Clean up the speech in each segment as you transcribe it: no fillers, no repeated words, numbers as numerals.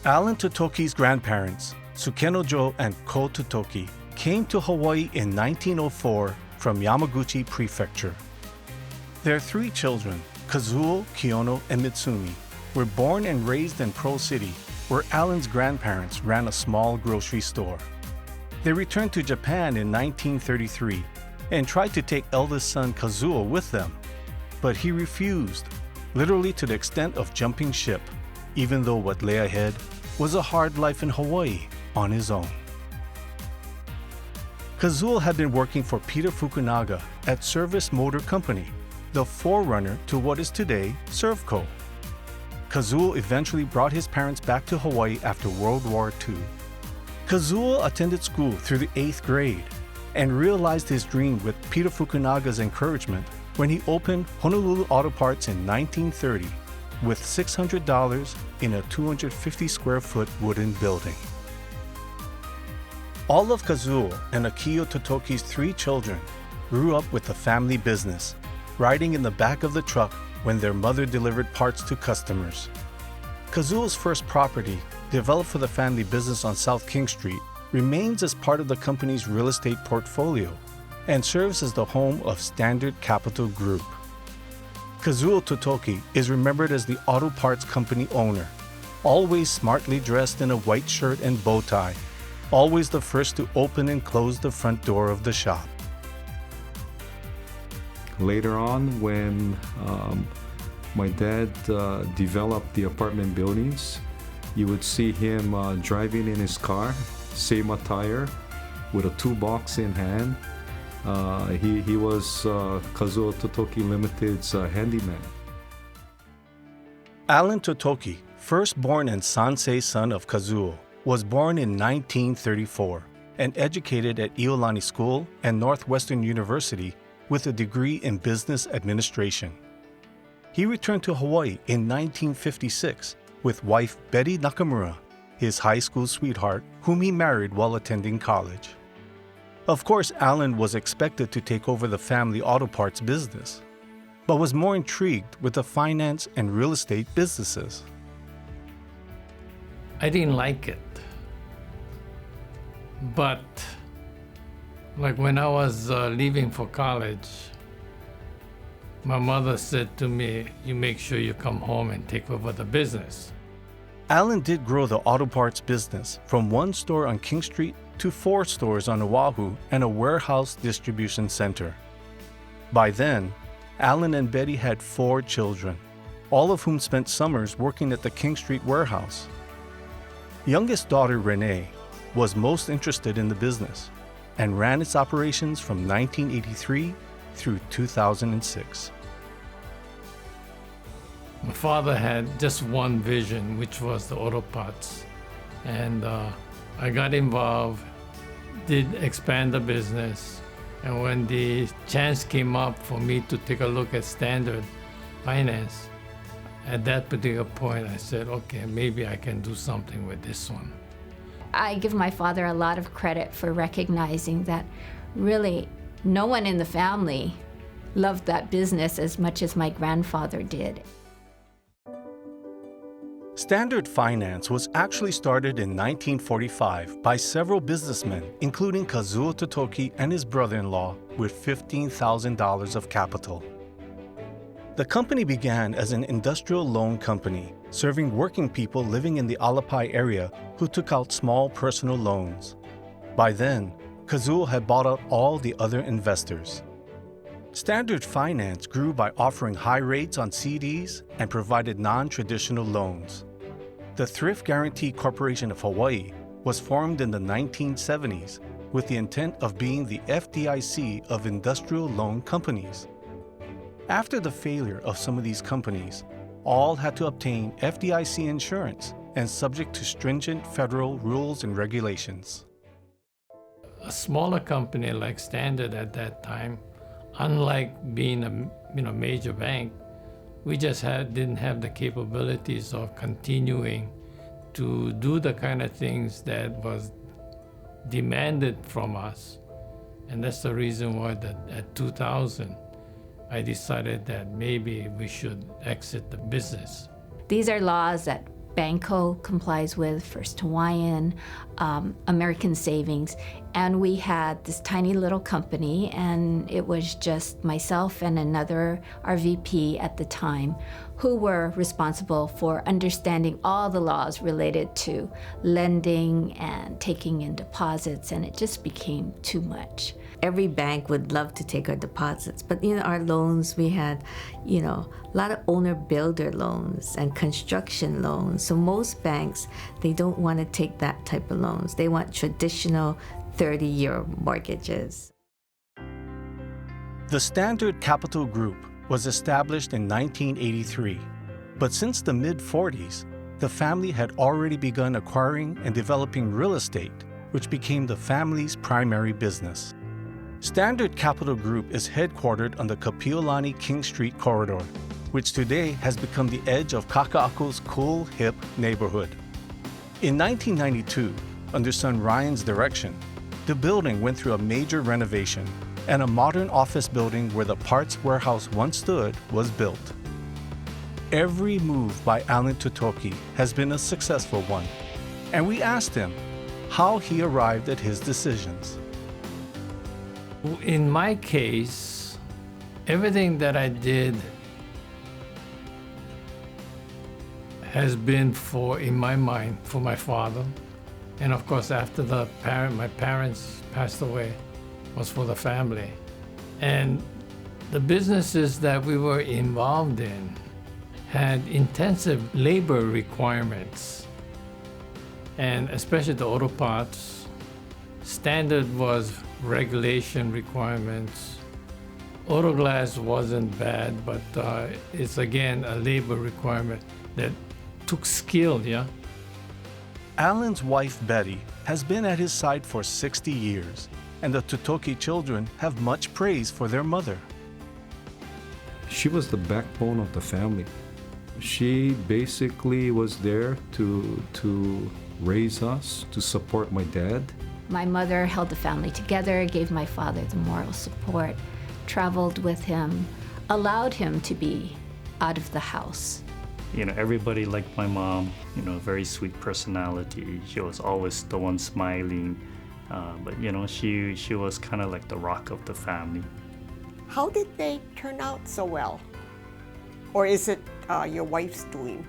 Allan Totoki's grandparents, Tsukenojo and Ko Totoki, came to Hawaii in 1904 from Yamaguchi Prefecture. Their three children, Kazuo, Kiyono, and Mitsumi, were born and raised in Pearl City, where Allan's grandparents ran a small grocery store. They returned to Japan in 1933 and tried to take eldest son Kazuo with them, but he refused, literally to the extent of jumping ship, even though what lay ahead was a hard life in Hawaii on his own. Kazuo had been working for Peter Fukunaga at Service Motor Company, the forerunner to what is today Servco. Kazuo eventually brought his parents back to Hawaii after World War II. Kazuo attended school through the 8th grade and realized his dream with Peter Fukunaga's encouragement when he opened Honolulu Auto Parts in 1930 with $600 in a 250 square foot wooden building. All of Kazuo and Akio Totoki's three children grew up with the family business, riding in the back of the truck when their mother delivered parts to customers. Kazuo's first property, developed for the family business on South King Street, remains as part of the company's real estate portfolio and serves as the home of Standard Capital Group. Kazuo Totoki is remembered as the auto parts company owner, always smartly dressed in a white shirt and bow tie, always the first to open and close the front door of the shop. Later on, when my dad developed the apartment buildings, you would see him driving in his car, same attire, with a toolbox in hand. He was Kazuo Totoki Limited's handyman. Allan Totoki, firstborn and Sansei son of Kazuo, was born in 1934 and educated at Iolani School and Northwestern University with a degree in business administration. He returned to Hawaii in 1956 with wife Betty Nakamura, his high school sweetheart, whom he married while attending college. Of course, Allan was expected to take over the family auto parts business, but was more intrigued with the finance and real estate businesses. I didn't like it. But like when I was leaving for college, my mother said to me, "You make sure you come home and take over the business." Allan did grow the auto parts business from one store on King Street to 4 stores on Oahu and a warehouse distribution center. By then, Allan and Betty had 4 children, all of whom spent summers working at the King Street warehouse. Youngest daughter Renee was most interested in the business and ran its operations from 1983 through 2006. My father had just one vision, which was the auto parts. And I got involved, did expand the business. And when the chance came up for me to take a look at Standard Finance, at that particular point, I said, okay, maybe I can do something with this one. I give my father a lot of credit for recognizing that really no one in the family loved that business as much as my grandfather did. Standard Finance was actually started in 1945 by several businessmen, including Kazuo Totoki and his brother-in-law, with $15,000 of capital. The company began as an industrial loan company, serving working people living in the Alapai area who took out small personal loans. By then, Kazuo had bought out all the other investors. Standard Finance grew by offering high rates on CDs and provided non-traditional loans. The Thrift Guarantee Corporation of Hawaii was formed in the 1970s with the intent of being the FDIC of industrial loan companies. After the failure of some of these companies, all had to obtain FDIC insurance and subject to stringent federal rules and regulations. A smaller company like Standard at that time, unlike being a major bank, we just didn't have the capabilities of continuing to do the kind of things that was demanded from us. And that's the reason why at 2000, I decided that maybe we should exit the business. These are laws that Banco complies with, First Hawaiian, American Savings. And we had this tiny little company, and it was just myself and another RVP at the time who were responsible for understanding all the laws related to lending and taking in deposits, and it just became too much. Every bank would love to take our deposits, but our loans, we had, a lot of owner-builder loans and construction loans. So most banks, they don't want to take that type of loans. They want traditional 30-year mortgages. The Standard Capital Group was established in 1983, but since the mid-40s, the family had already begun acquiring and developing real estate, which became the family's primary business. Standard Capital Group is headquartered on the Kapiolani King Street corridor, which today has become the edge of Kaka'ako's cool, hip neighborhood. In 1992, under son Ryan's direction, the building went through a major renovation, and a modern office building where the parts warehouse once stood was built. Every move by Allan Totoki has been a successful one, and we asked him how he arrived at his decisions. In my case, everything that I did has been in my mind, for my father. And of course, after my parents passed away, was for the family. And the businesses that we were involved in had intensive labor requirements. And especially the auto parts, Standard was regulation requirements. Auto glass wasn't bad, but it's again a labor requirement that took skill, yeah? Allan's wife Betty has been at his side for 60 years, and the Totoki children have much praise for their mother. She was the backbone of the family. She basically was there to raise us, to support my dad. My mother held the family together, gave my father the moral support, traveled with him, allowed him to be out of the house. Everybody liked my mom, very sweet personality. She was always the one smiling. But she was kind of like the rock of the family. How did they turn out so well? Or is it your wife's doing?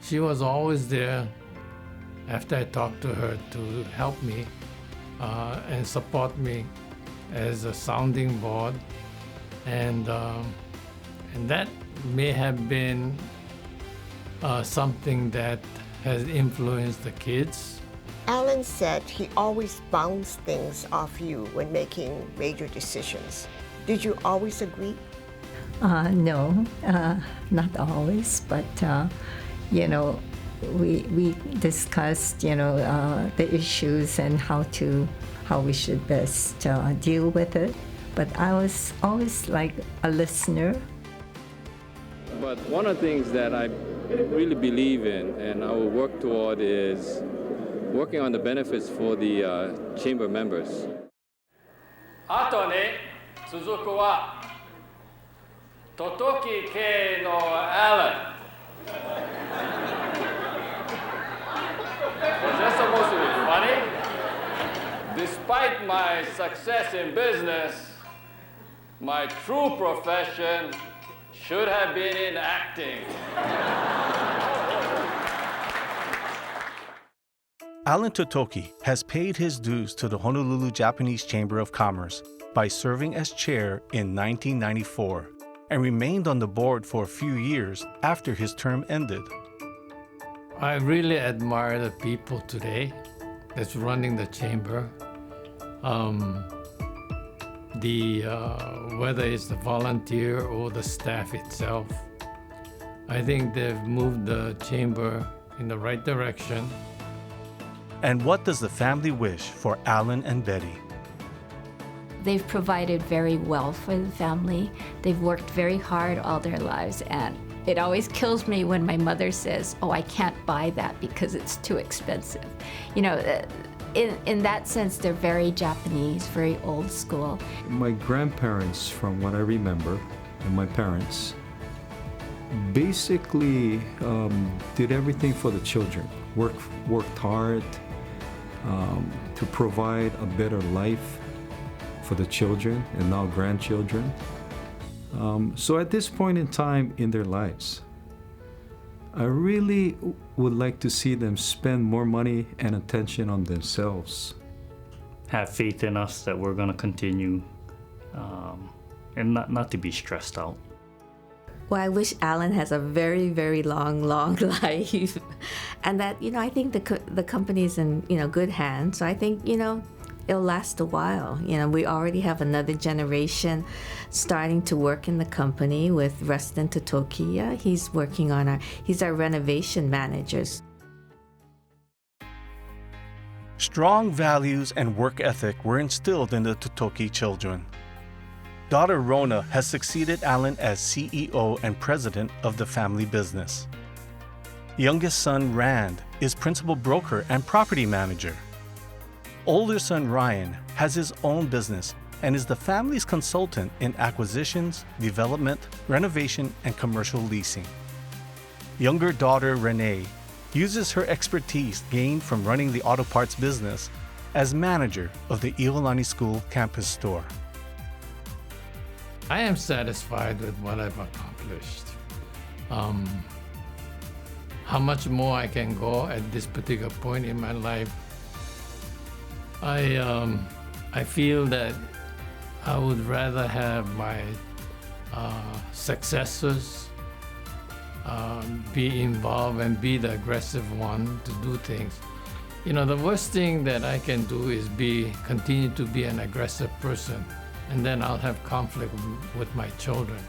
She was always there after I talked to her to help me and support me as a sounding board. And that may have been something that has influenced the kids. Allan said he always bounced things off you when making major decisions. Did you always agree? No, not always, but we discussed the issues and how we should best deal with it. But I was always like a listener. But one of the things that I really believe in and I will work toward is working on the benefits for the chamber members. あとね、続くはトトキ家のアラン。Was that supposed to be funny? Despite my success in business, my true profession should have been in acting. Allan Totoki has paid his dues to the Honolulu Japanese Chamber of Commerce by serving as chair in 1994 and remained on the board for a few years after his term ended. I really admire the people today that's running the chamber. Whether it's the volunteer or the staff itself, I think they've moved the chamber in the right direction. And what does the family wish for Allan and Betty? They've provided very well for the family. They've worked very hard all their lives, and it always kills me when my mother says, "Oh, I can't buy that because it's too expensive." In that sense, they're very Japanese, very old school. My grandparents, from what I remember, and my parents, basically did everything for the children. Worked hard to provide a better life for the children and now grandchildren. So at this point in time in their lives, I really would like to see them spend more money and attention on themselves. Have faith in us that we're going to continue and not to be stressed out. Well, I wish Allan has a very, very long life, and that I think the company is in good hands. So I think it'll last a while. We already have another generation starting to work in the company with Allan Totoki. He's working on he's our renovation managers. Strong values and work ethic were instilled in the Totoki children. Daughter Rona has succeeded Allan as CEO and president of the family business. Youngest son Rand is principal broker and property manager. Older son Ryan has his own business and is the family's consultant in acquisitions, development, renovation, and commercial leasing. Younger daughter Renee uses her expertise gained from running the auto parts business as manager of the Iolani School campus store. I am satisfied with what I've accomplished. How much more I can go at this particular point in my life, I feel that I would rather have my successors be involved and be the aggressive one to do things. The worst thing that I can do is continue to be an aggressive person, and then I'll have conflict with my children.